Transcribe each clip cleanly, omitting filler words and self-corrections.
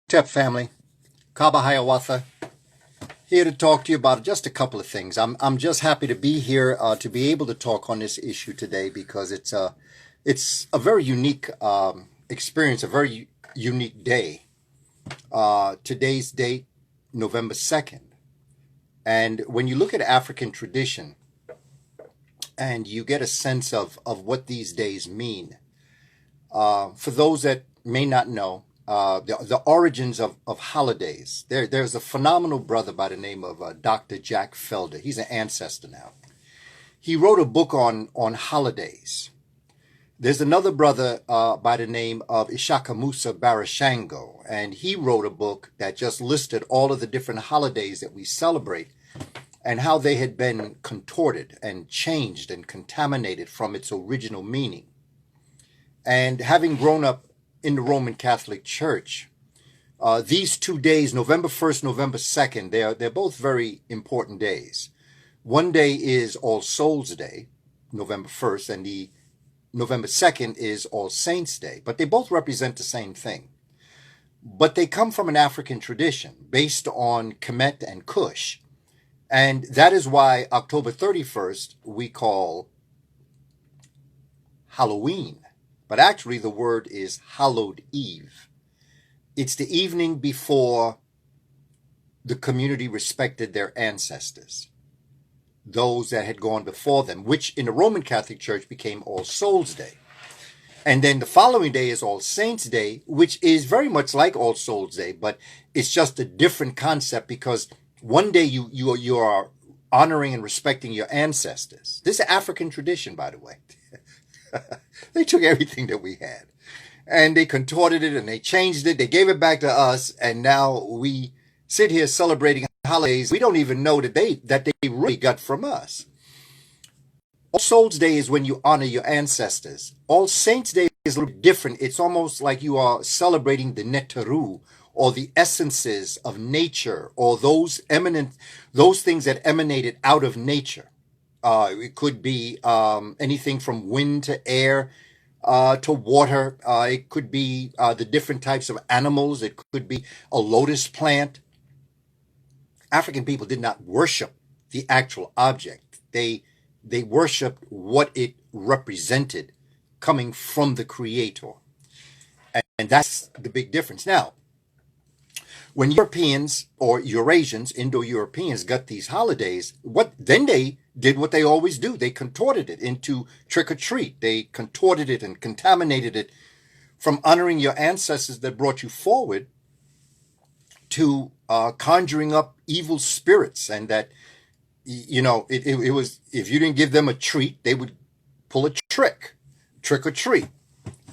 Tep family, Kaba here to talk to you about just a couple of things. I'm just happy to be here to be able to talk on this issue today because it's a very unique experience, a very unique day. Today's date, November 2nd, and when you look at African tradition and you get a sense of what these days mean, for those that may not know, the origins of holidays. There's a phenomenal brother by the name of Dr. Jack Felder. He's an ancestor now. He wrote a book on holidays. There's another brother by the name of Ishaka Musa Barashango, and he wrote a book that just listed all of the different holidays that we celebrate and how they had been contorted and changed and contaminated from its original meaning. And having grown up in the Roman Catholic Church, these 2 days, November 1st, November 2nd, they're both very important days. One day is All Souls Day, November 1st, and the November 2nd is All Saints Day, but they both represent the same thing. But they come from an African tradition based on Kemet and Kush. And that is why October 31st we call Halloween. But actually the word is Hallowed Eve. It's the evening before the community respected their ancestors, those that had gone before them, which in the Roman Catholic Church became All Souls Day. And then the following day is All Saints Day, which is very much like All Souls Day, but it's just a different concept because one day you are honoring and respecting your ancestors. This is African tradition, by the way. They took everything that we had and they contorted it and they changed it. They gave it back to us. And now we sit here celebrating holidays we don't even know that they really got from us. All Souls Day is when you honor your ancestors. All Saints Day is a little different. It's almost like you are celebrating the Neteru, or the essences of nature, or those things that emanated out of nature. It could be anything from wind to air to water. It could be the different types of animals. It could be a lotus plant. African people did not worship the actual object. They worshiped what it represented coming from the Creator. And that's the big difference. Now, when Europeans or Eurasians, Indo-Europeans got these holidays, then they did what they always do. They contorted it into trick-or-treat. They contorted it and contaminated it from honoring your ancestors that brought you forward to conjuring up evil spirits. And that, it was, if you didn't give them a treat, they would pull a trick-or-treat.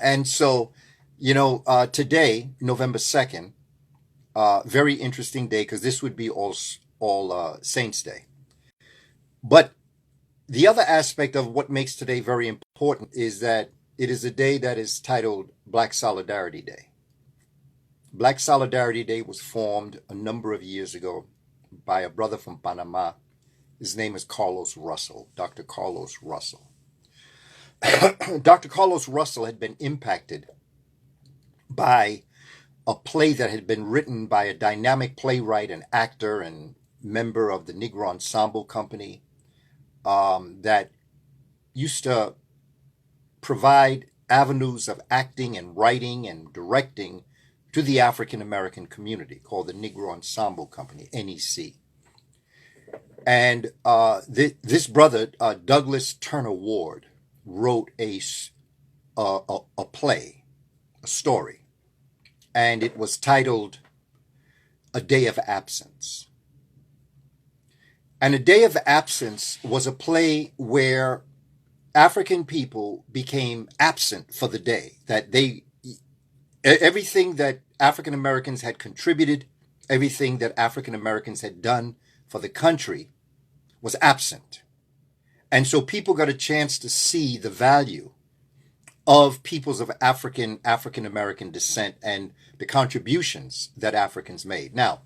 And so, today, November 2nd, very interesting day because this would be all Saints Day. But the other aspect of what makes today very important is that it is a day that is titled Black Solidarity Day. Black Solidarity Day was formed a number of years ago by a brother from Panama. His name is Carlos Russell, Dr. Carlos Russell. Dr. Carlos Russell had been impacted by a play that had been written by a dynamic playwright and actor and member of the Negro Ensemble Company that used to provide avenues of acting and writing and directing to the African American community called the Negro Ensemble Company, NEC. And this brother, Douglas Turner Ward, wrote a play, a story, and it was titled A Day of Absence. And A Day of Absence was a play where African people became absent for the day, that everything that African Americans had contributed, everything that African Americans had done for the country was absent. And so people got a chance to see the value of peoples of African American descent and the contributions that Africans made. Now,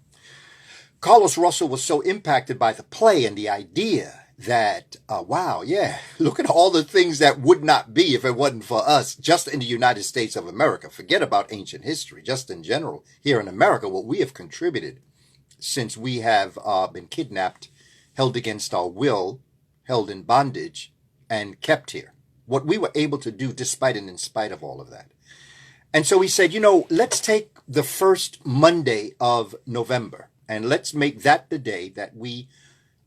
Carlos Russell was so impacted by the play and the idea that, wow, yeah, look at all the things that would not be if it wasn't for us just in the United States of America. Forget about ancient history, just in general. Here in America, what we have contributed since we have been kidnapped, held against our will, held in bondage, and kept here. What we were able to do despite and in spite of all of that. And so he said, let's take the first Monday of November and let's make that the day that we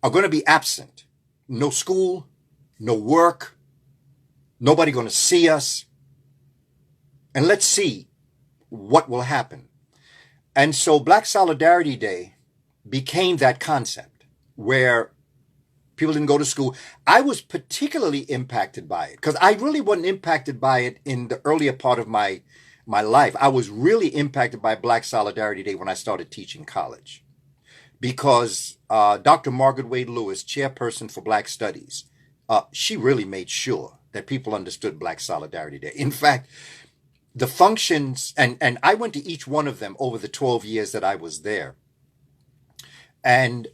are going to be absent. No school, no work, nobody going to see us. And let's see what will happen. And so Black Solidarity Day became that concept where people didn't go to school. I was particularly impacted by it because I really wasn't impacted by it in the earlier part of my life. I was really impacted by Black Solidarity Day when I started teaching college because Dr. Margaret Wade Lewis, chairperson for Black Studies, she really made sure that people understood Black Solidarity Day. In fact, the functions, and I went to each one of them over the 12 years that I was there. And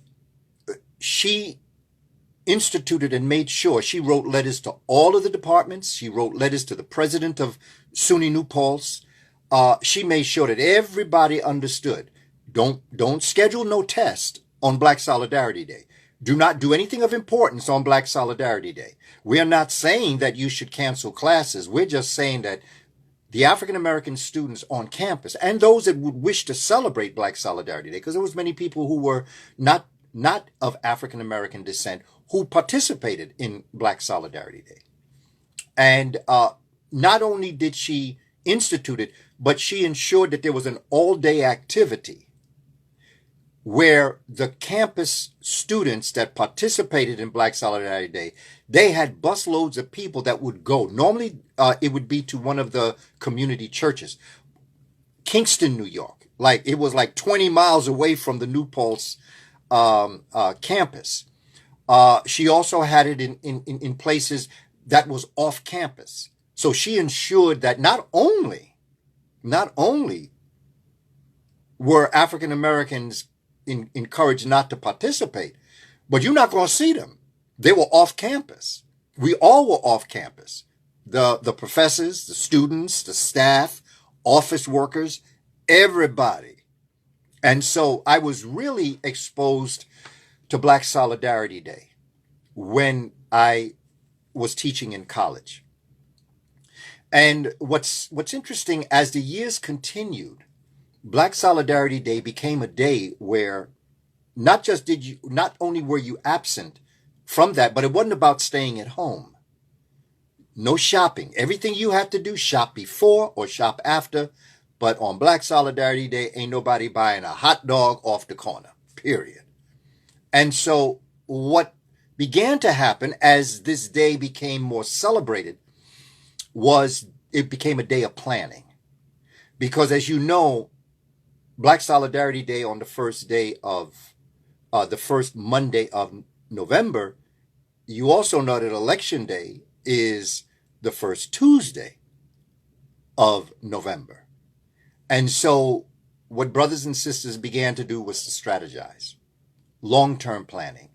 she instituted and made sure she wrote letters to all of the departments. She wrote letters to the president of SUNY New Paltz. She made sure that everybody understood. Don't schedule no test on Black Solidarity Day. Do not do anything of importance on Black Solidarity Day. We are not saying that you should cancel classes. We're just saying that the African American students on campus and those that would wish to celebrate Black Solidarity Day, because there was many people who were not of African American descent who participated in Black Solidarity Day. And not only did she institute it, but she ensured that there was an all-day activity where the campus students that participated in Black Solidarity Day, they had busloads of people that would go. Normally, it would be to one of the community churches. Kingston, New York. It was like 20 miles away from the New Paltz campus. She also had it in places that was off campus. So she ensured that not only were African Americans encouraged not to participate, but you're not going to see them. They were off campus. We all were off campus. The professors, the students, the staff, office workers, everybody. And so I was really exposed to Black Solidarity Day when I was teaching in college. And what's interesting, as the years continued, Black Solidarity Day became a day where not only were you absent from that, but it wasn't about staying at home. No shopping. Everything you had to do, shop before or shop after. But on Black Solidarity Day, ain't nobody buying a hot dog off the corner, period. And so what began to happen as this day became more celebrated was it became a day of planning. Because as you know, Black Solidarity Day on the first day of the first Monday of November, you also know that Election Day is the first Tuesday of November. And so what brothers and sisters began to do was to strategize, long-term planning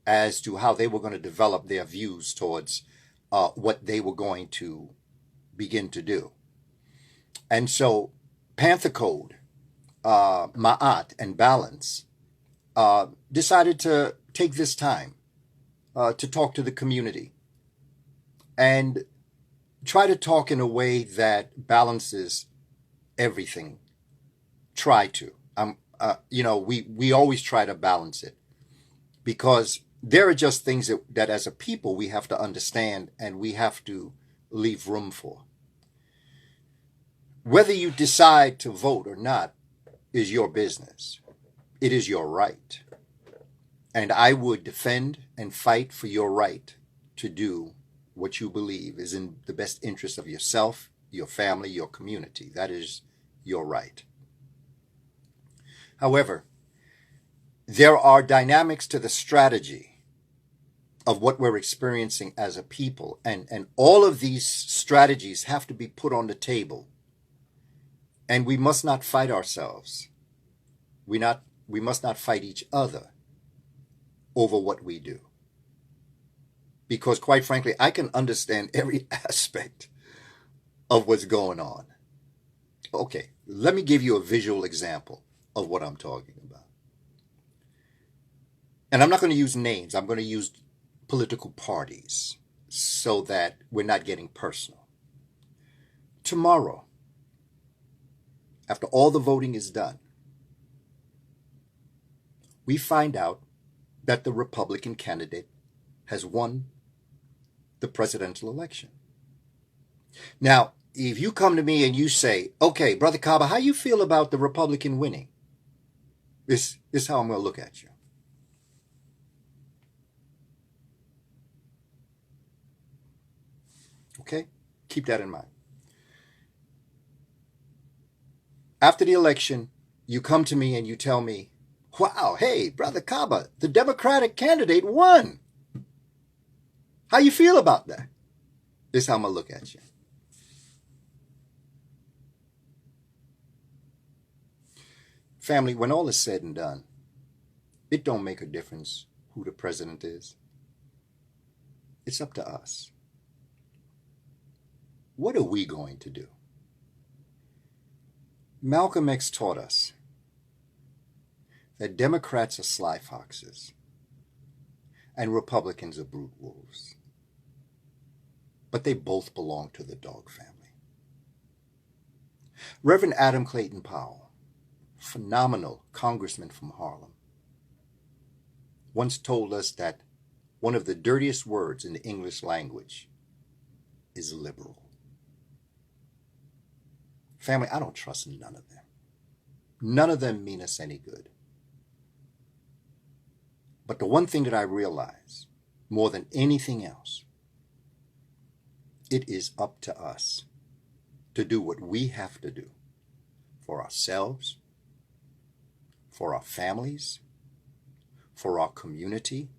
as to how they were going to develop their views towards what they were going to begin to do. And so Panther Code, Ma'at, and Balance decided to take this time to talk to the community and try to talk in a way that balances everything. Try to. We always try to balance it because there are just things that as a people we have to understand and we have to leave room for. Whether you decide to vote or not is your business. It is your right. And I would defend and fight for your right to do what you believe is in the best interest of yourself, your family, your community. That is your right. However, there are dynamics to the strategy of what we're experiencing as a people. And all of these strategies have to be put on the table. And we must not fight ourselves. We must not fight each other over what we do. because quite frankly, I can understand every aspect of what's going on. Okay, let me give you a visual example of what I'm talking about. And I'm not going to use names, I'm going to use political parties so that we're not getting personal. Tomorrow, after all the voting is done, we find out that the Republican candidate has won the presidential election. Now, if you come to me and you say, okay, Brother Kaba, how you feel about the Republican winning? This is how I'm going to look at you. Okay? Keep that in mind. After the election, you come to me and you tell me, wow, hey, Brother Kaba, the Democratic candidate won. How you feel about that? This is how I'm going to look at you. Family, when all is said and done, it don't make a difference who the president is. It's up to us. What are we going to do? Malcolm X taught us that Democrats are sly foxes and Republicans are brute wolves. But they both belong to the dog family. Reverend Adam Clayton Powell, phenomenal congressman from Harlem, once told us that one of the dirtiest words in the English language is liberal. Family, I don't trust none of them. None of them mean us any good. But the one thing that I realize, more than anything else, it is up to us to do what we have to do for ourselves, for our families, for our community,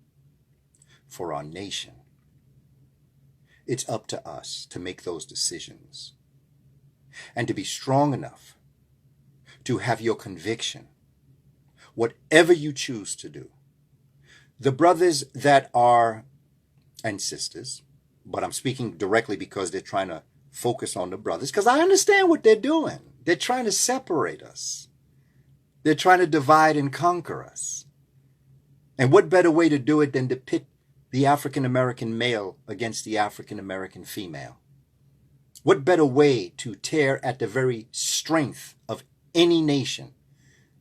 for our nation. It's up to us to make those decisions and to be strong enough to have your conviction, whatever you choose to do. The brothers that are, and sisters, but I'm speaking directly because they're trying to focus on the brothers, because I understand what they're doing. They're trying to separate us. They're trying to divide and conquer us. And what better way to do it than to pit the African-American male against the African-American female? What better way to tear at the very strength of any nation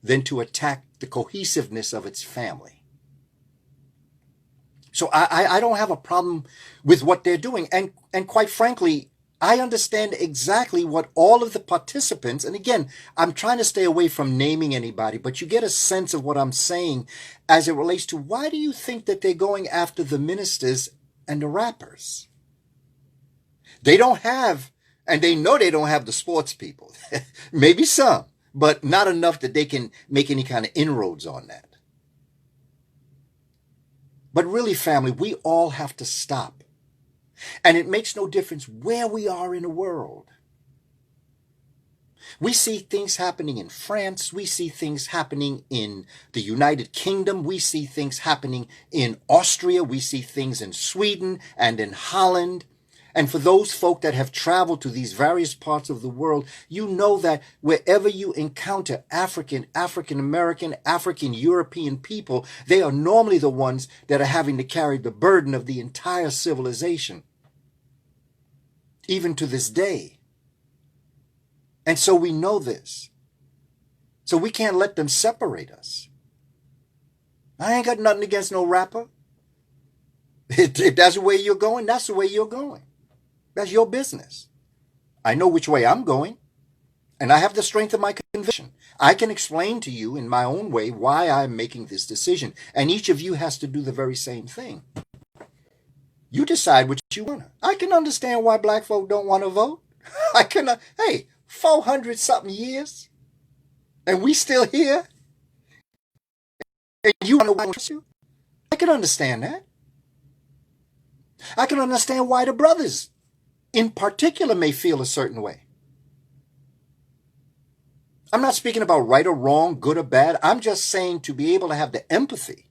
than to attack the cohesiveness of its family? So I don't have a problem with what they're doing. And quite frankly, I understand exactly what all of the participants, and again, I'm trying to stay away from naming anybody, but you get a sense of what I'm saying as it relates to why do you think that they're going after the ministers and the rappers? They don't have, and they know they don't have the sports people. Maybe some, but not enough that they can make any kind of inroads on that. But really, family, we all have to stop. And it makes no difference where we are in the world. We see things happening in France. We see things happening in the United Kingdom. We see things happening in Austria. We see things in Sweden and in Holland. And for those folk that have traveled to these various parts of the world, you know that wherever you encounter African, African-American, African European people, they are normally the ones that are having to carry the burden of the entire civilization, even to this day. And so we know this. So we can't let them separate us. I ain't got nothing against no rapper. If that's the way you're going, that's the way you're going. That's your business. I know which way I'm going, and I have the strength of my conviction. I can explain to you in my own way why I'm making this decision, and each of you has to do the very same thing. You decide what you want. I can understand why black folk don't want to vote. Hey, 400 something years, and we still here, and you want to watch you? I can understand that. I can understand why the brothers in particular may feel a certain way. I'm not speaking about right or wrong, good or bad. I'm just saying to be able to have the empathy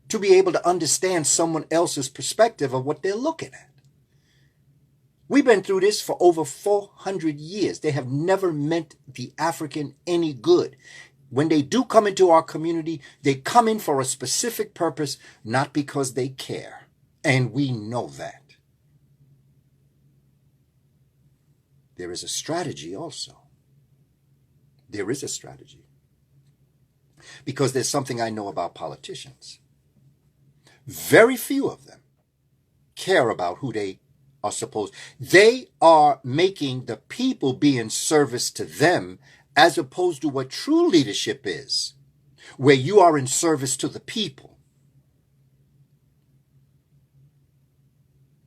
to be able to understand someone else's perspective of what they're looking at. We've been through this for over 400 years. They have never meant the African any good. When they do come into our community, they come in for a specific purpose, not because they care. And we know that. There is a strategy also. There is a strategy. Because there's something I know about politicians. Very few of them care about who they are supposed. They are making the people be in service to them, as opposed to what true leadership is, where you are in service to the people.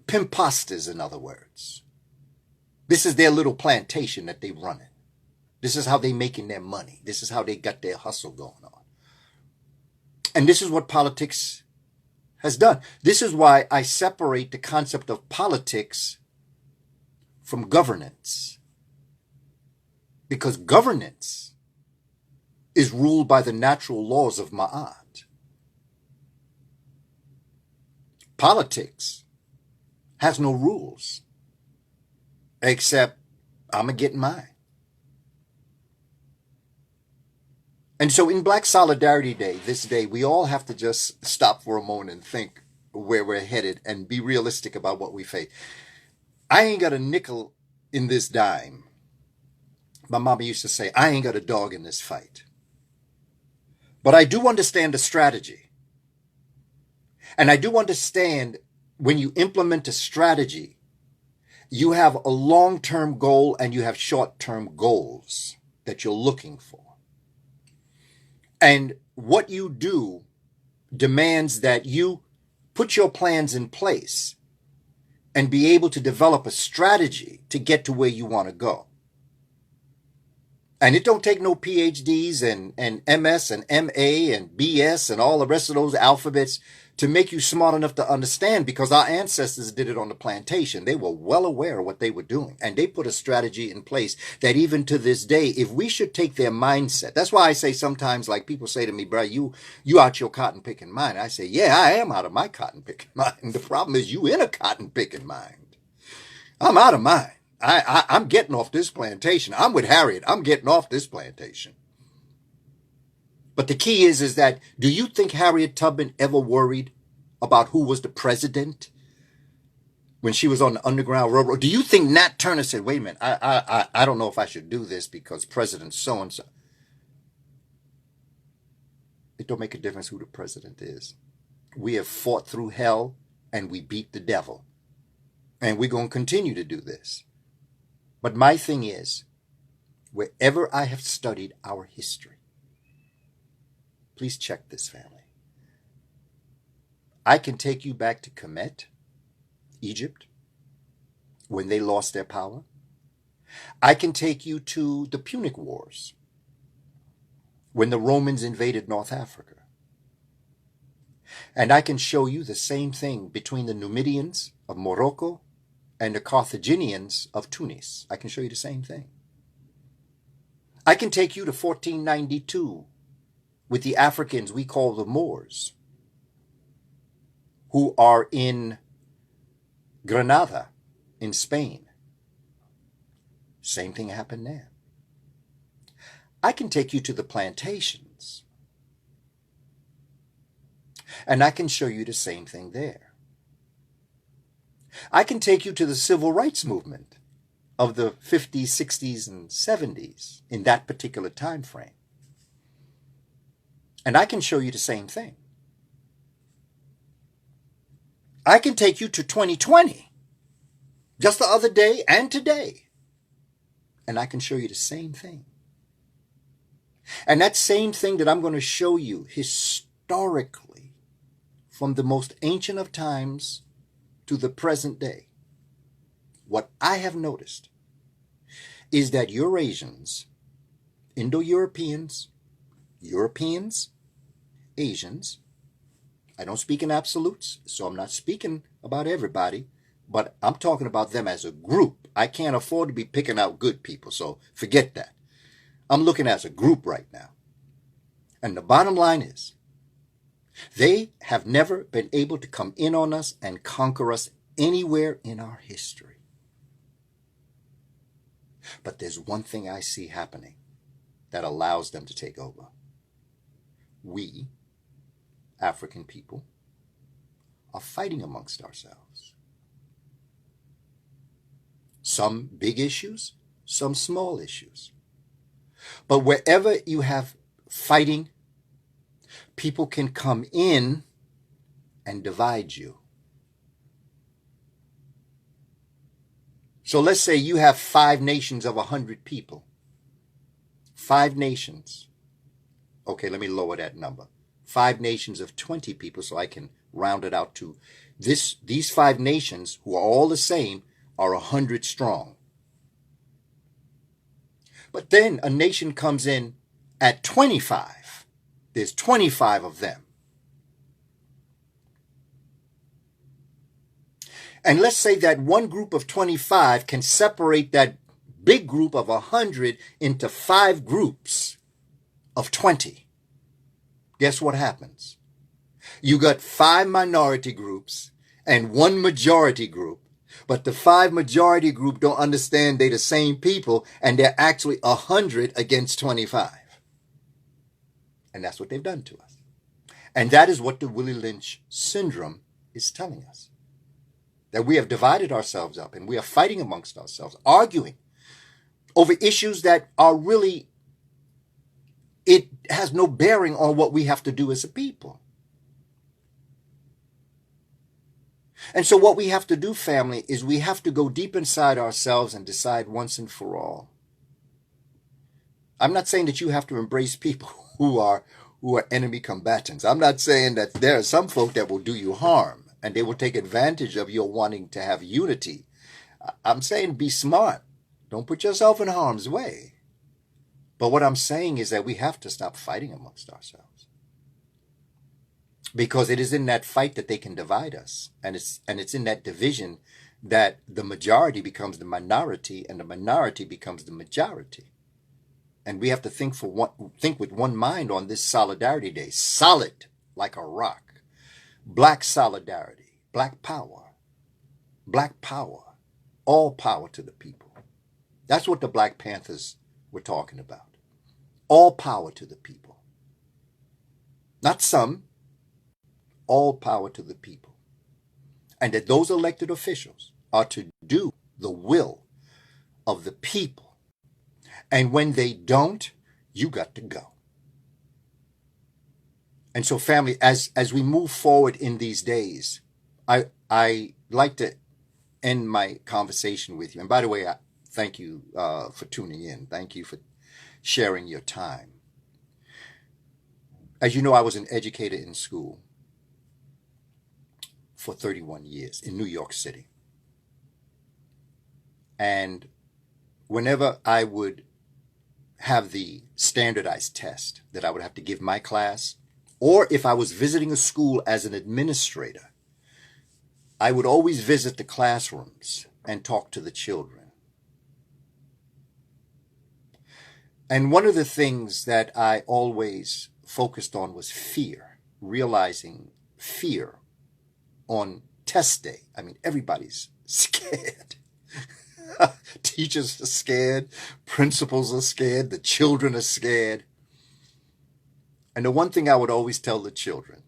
Pimpastas, in other words. This is their little plantation that they run in. This is how they making their money. This is how they got their hustle going on. And this is what politics has done. This is why I separate the concept of politics from governance. Because governance is ruled by the natural laws of Ma'at. Politics has no rules, except I'm going to get mine. And so in Black Solidarity Day, this day, we all have to just stop for a moment and think where we're headed and be realistic about what we face. I ain't got a nickel in this dime. My mama used to say, I ain't got a dog in this fight. But I do understand the strategy. And I do understand when you implement a strategy, you have a long-term goal and you have short-term goals that you're looking for. And what you do demands that you put your plans in place and be able to develop a strategy to get to where you want to go. And it don't take no PhDs and MS and MA and BS and all the rest of those alphabets to make you smart enough to understand, because our ancestors did it on the plantation. They were well aware of what they were doing, and they put a strategy in place that even to this day, if we should take their mindset, that's why I say sometimes, like people say to me, bro, you out your cotton picking mind. I say, yeah, I am out of my cotton picking mind. The problem is you in a cotton picking mind. I'm out of mine. I'm getting off this plantation. I'm with Harriet. I'm getting off this plantation. But the key is that, do you think Harriet Tubman ever worried about who was the president when she was on the Underground Railroad? Do you think Nat Turner said, wait a minute, I don't know if I should do this because President so-and-so. It don't make a difference who the president is. We have fought through hell and we beat the devil. And we're going to continue to do this. But my thing is, wherever I have studied our history, please check this, family. I can take you back to Kamene, Egypt, when they lost their power. I can take you to the Punic Wars, when the Romans invaded North Africa. And I can show you the same thing between the Numidians of Morocco and the Carthaginians of Tunis. I can show you the same thing. I can take you to 1492 with the Africans we call the Moors, who are in Granada in Spain. Same thing happened there. I can take you to the plantations, and I can show you the same thing there. I can take you to the civil rights movement of the 50s, 60s, and 70s in that particular time frame. And I can show you the same thing. I can take you to 2020, just the other day and today, and I can show you the same thing. And that same thing that I'm going to show you historically, from the most ancient of times to the present day, what I have noticed is that Eurasians, Indo-Europeans, Europeans, Asians, I don't speak in absolutes, so I'm not speaking about everybody, but I'm talking about them as a group. I can't afford to be picking out good people, so forget that. I'm looking as a group right now. And the bottom line is, They have never been able to come in on us and conquer us anywhere in our history. But there's one thing I see happening that allows them to take over. We, African people, are fighting amongst ourselves. Some big issues, some small issues. But wherever you have fighting, people can come in and divide you. So let's say you have 5 nations of 100 people. 5 nations. Okay, let me lower that number. 5 nations of 20 people so I can round it out to this. These 5 nations, who are all the same, are 100 strong. But then a nation comes in at 25. There's 25 of them. And let's say that one group of 25 can separate that big group of 100 into 5 groups of 20. Guess what happens? You got 5 minority groups and 1 majority group. But the 5 majority group don't understand they're the same people, and they're actually 100 against 25. And that's what they've done to us. And that is what the Willie Lynch syndrome is telling us. That we have divided ourselves up and we are fighting amongst ourselves, arguing over issues that are really, it has no bearing on what we have to do as a people. And so what we have to do, family, is we have to go deep inside ourselves and decide once and for all. I'm not saying that you have to embrace people who are enemy combatants. I'm not saying that there are some folk that will do you harm and they will take advantage of your wanting to have unity. I'm saying be smart. Don't put yourself in harm's way. But what I'm saying is that we have to stop fighting amongst ourselves. Because it is in that fight that they can divide us. And it's in that division that the majority becomes the minority and the minority becomes the majority. And we have to think with one mind on this Solidarity Day. Solid like a rock. Black solidarity. Black power. Black power. All power to the people. That's what the Black Panthers were talking about. All power to the people. Not some. All power to the people. And that those elected officials are to do the will of the people. And when they don't, you got to go. And so, family, as we move forward in these days, I like to end my conversation with you. And by the way, I thank you for tuning in. Thank you for sharing your time. As you know, I was an educator in school for 31 years in New York City. And whenever I would have the standardized test that I would have to give my class, or if I was visiting a school as an administrator, I would always visit the classrooms and talk to the children. And one of the things that I always focused on was fear, realizing fear on test day. I mean, everybody's scared. Teachers are scared. Principals are scared. The children are scared. And the one thing I would always tell the children,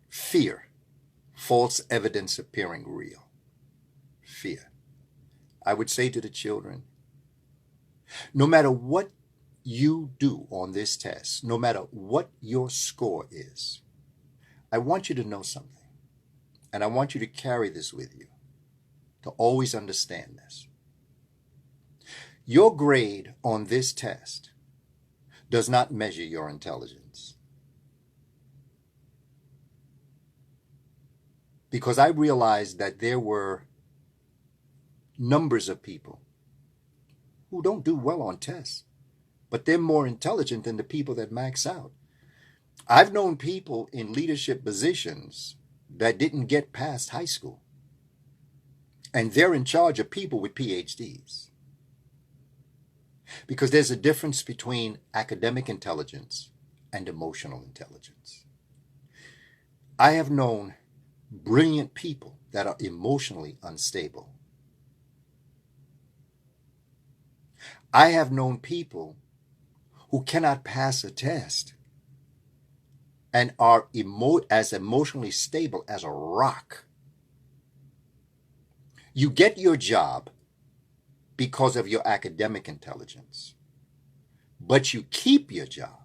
fear, false evidence appearing real. Fear. I would say to the children, no matter what you do on this test, no matter what your score is, I want you to know something. And I want you to carry this with you, to always understand this. Your grade on this test does not measure your intelligence. Because I realized that there were numbers of people who don't do well on tests, but they're more intelligent than the people that max out. I've known people in leadership positions that didn't get past high school, and they're in charge of people with PhDs. Because there's a difference between academic intelligence and emotional intelligence. I have known brilliant people that are emotionally unstable. I have known people who cannot pass a test and are as emotionally stable as a rock. You get your job because of your academic intelligence, but you keep your job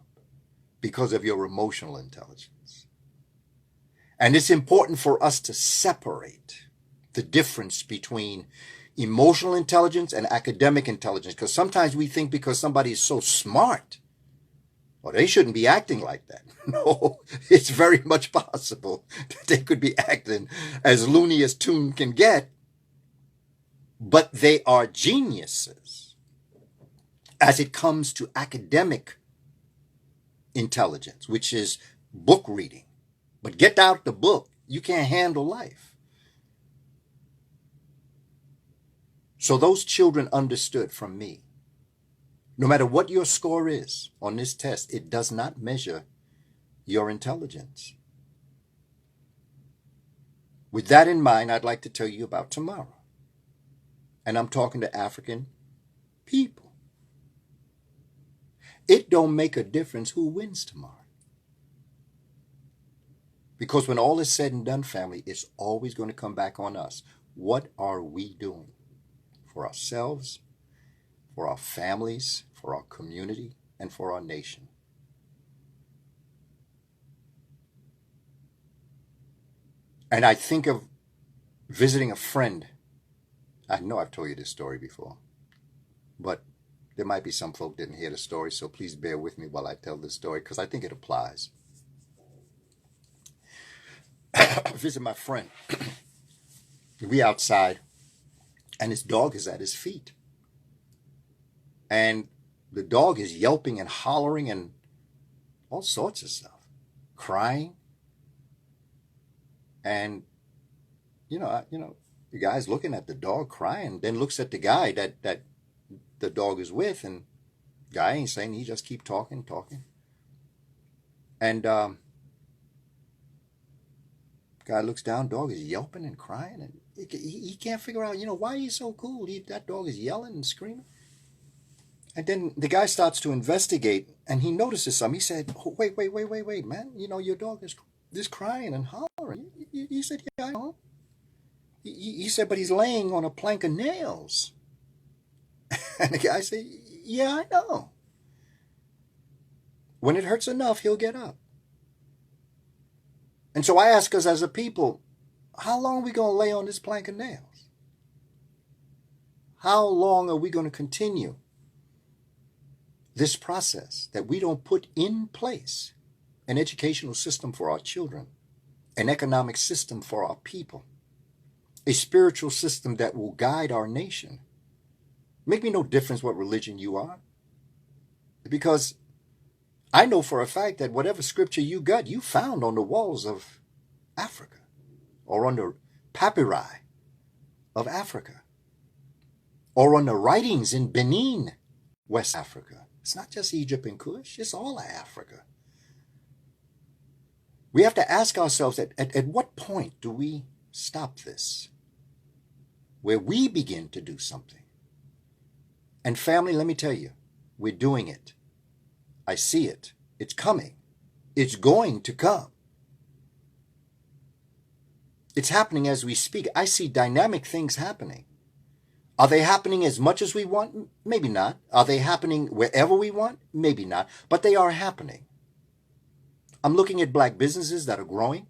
because of your emotional intelligence. And it's important for us to separate the difference between emotional intelligence and academic intelligence, because sometimes we think because somebody is so smart, well, they shouldn't be acting like that. No, it's very much possible that they could be acting as loony as tune can get, but they are geniuses as it comes to academic intelligence, which is book reading. But get out the book, you can't handle life. So those children understood from me, no matter what your score is on this test, it does not measure your intelligence. With that in mind, I'd like to tell you about tomorrow. And I'm talking to African people. It don't make a difference who wins tomorrow. Because when all is said and done, family, it's always going to come back on us. What are we doing for ourselves, for our families, for our community, and for our nation? And I think of visiting a friend. I know I've told you this story before, but there might be some folk didn't hear the story, so please bear with me while I tell this story because I think it applies. Visit my friend. We outside, and his dog is at his feet. And the dog is yelping and hollering and all sorts of stuff, crying. And, the guy's looking at the dog crying, then looks at the guy that the dog is with, and the guy ain't saying, he just keep talking. And guy looks down, dog is yelping and crying, and he can't figure out, why he's so cool. That dog is yelling and screaming. And then the guy starts to investigate, and he notices something. He said, oh, wait, man. Your dog is crying and hollering. He said, yeah, I know. He said, but he's laying on a plank of nails. And the guy said, yeah, I know. When it hurts enough, he'll get up. And so I ask us as a people, how long are we going to lay on this plank of nails? How long are we going to continue this process that we don't put in place an educational system for our children, an economic system for our people, a spiritual system that will guide our nation? Make me no difference what religion you are, because I know for a fact that whatever scripture you got, you found on the walls of Africa or on the papyri of Africa or on the writings in Benin, West Africa. It's not just Egypt and Kush, it's all of Africa. We have to ask ourselves at what point do we stop this, where we begin to do something? And family, let me tell you, we're doing it. I see it. It's coming. It's going to come. It's happening as we speak. I see dynamic things happening. Are they happening as much as we want? Maybe not. Are they happening wherever we want? Maybe not. But they are happening. I'm looking at black businesses that are growing.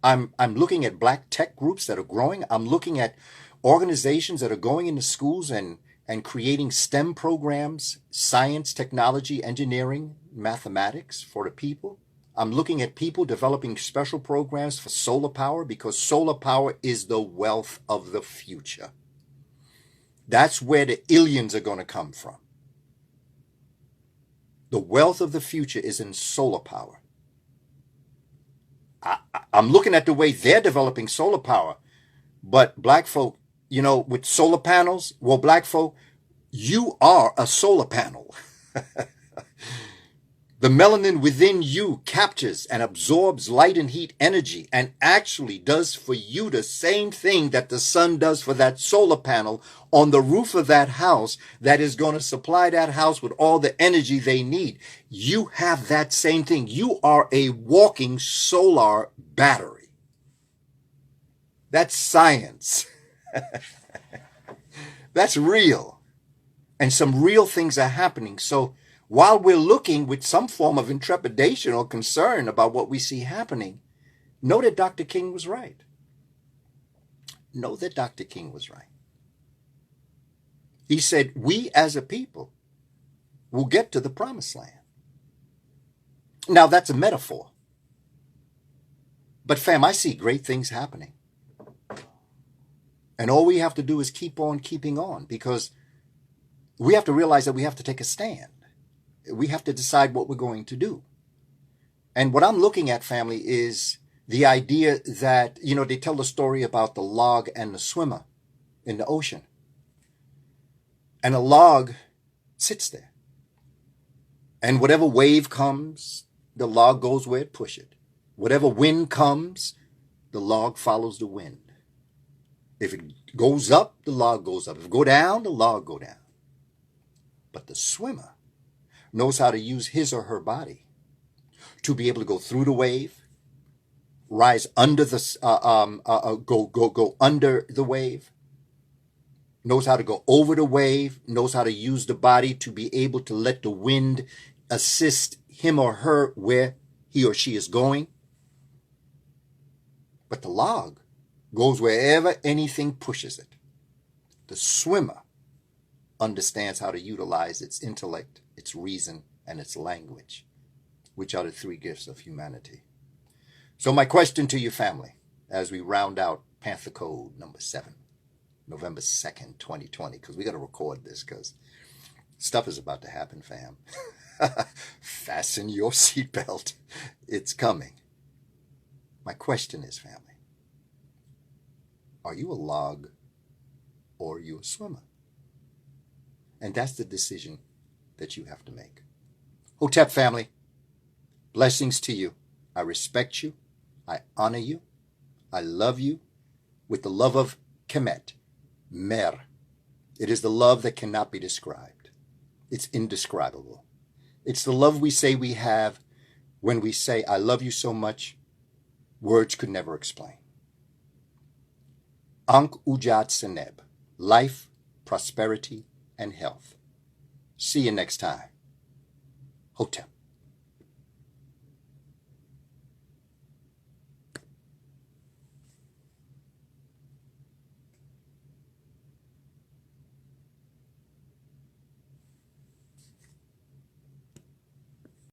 I'm looking at black tech groups that are growing. I'm looking at organizations that are going into schools and creating STEM programs, science, technology, engineering, mathematics for the people. I'm looking at people developing special programs for solar power, because solar power is the wealth of the future. That's where the aliens are going to come from. The wealth of the future is in solar power. I'm looking at the way they're developing solar power. But black folk, with solar panels, well, black folk, you are a solar panel. The melanin within you captures and absorbs light and heat energy and actually does for you the same thing that the sun does for that solar panel on the roof of that house that is going to supply that house with all the energy they need. You have that same thing. You are a walking solar battery. That's science. That's real. And some real things are happening. So while we're looking with some form of intrepidation or concern about what we see happening, know that Dr. King was right. Know that Dr. King was right. He said, we as a people will get to the promised land. Now, that's a metaphor. But fam, I see great things happening. And all we have to do is keep on keeping on, because we have to realize that we have to take a stand. We have to decide what we're going to do. And what I'm looking at, family, is the idea that, they tell the story about the log and the swimmer in the ocean. And a log sits there. And whatever wave comes, the log goes where it pushes it. Whatever wind comes, the log follows the wind. If it goes up, the log goes up. If it go down, the log go down. But the swimmer knows how to use his or her body to be able to go through the wave, rise under the, go under the wave, knows how to go over the wave, knows how to use the body to be able to let the wind assist him or her where he or she is going. But the log goes wherever anything pushes it. The swimmer understands how to utilize its intellect, its reason, and its language, which are the three gifts of humanity. So my question to you, family, as we round out Panther Code number 7, November 2nd, 2020, because we got to record this because stuff is about to happen, fam. Fasten your seatbelt. It's coming. My question is, family, are you a log or are you a swimmer? And that's the decision that you have to make. Hotep family, blessings to you. I respect you. I honor you. I love you with the love of Kemet, Mer. It is the love that cannot be described. It's indescribable. It's the love we say we have when we say, I love you so much, words could never explain. Ankh Ujat Seneb, life, prosperity, and health. See you next time. Hotep.